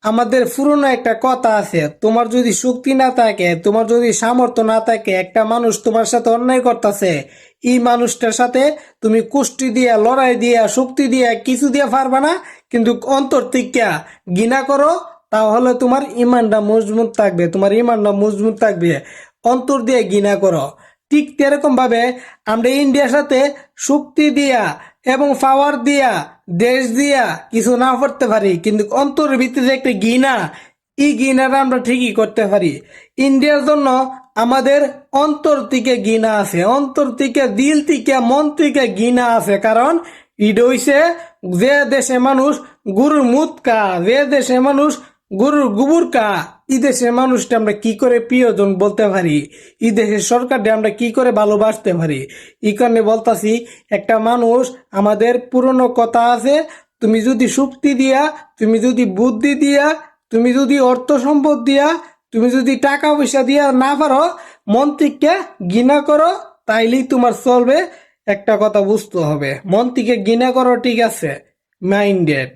আমাদের পুরনো একটা কথা আছে, তোমার যদি শক্তি না থাকে, তোমার যদি সামর্থ্য না থাকে, একটা মানুষ তোমার সাথে অন্যায় করতেছে, এই মানুষটার সাথে তুমি কুষ্টি দিয়া, লড়াই দিয়া, শক্তি দিয়া কিছু দিয়া পারবা না, কিন্তু অন্তর থেকে ঘৃণা করো, তাহলে তোমার ইমানটা মজবুত থাকবে, তোমার ইমানটা মজবুত থাকবে। অন্তর দিয়ে ঘৃণা করো। ঠিক এরকম ভাবে আমরা ইন্ডিয়ার সাথে শক্তি দিয়া এবং পাওয়ার দিয়া, দেশ দিয়া কিছু না করতে পারি, কিন্তু অন্তরের ভিতরে একটা ঘৃণা, এই ঘৃণাটা আমরা ঠিকই করতে পারি। ইন্ডিয়ার জন্য আমাদের অন্তর থেকে ঘৃণা আছে, অন্তর থেকে, দিল থেকে, মন থেকে ঘৃণা আছে। কারণ এটা হইছে যে দেশে মানুষ গরুর মুত কা, যে দেশে মানুষ গরুর গোবর কা, এই দেশের মানুষটা আমরা কি করে প্রিয়জন বলতে পারি, এই দেশের সরকারটা আমরা কি করে ভালোবাসতে পারি। এই কারণে বলতাছি, একটা মানুষ, আমাদের পুরনো কথা আছে, তুমি যদি শক্তি দিয়া, তুমি যদি বুদ্ধি দিয়া, তুমি যদি অর্থ সম্পদ দিয়া, তুমি যদি টাকা পয়সা দিয়া না পারো, মন থেকে ঘৃণা করো, তাইলেই তোমার চলবে। একটা কথা বুঝতে হবে, মন থেকে ঘৃণা করো, ঠিক আছে, মাইন্ডেড।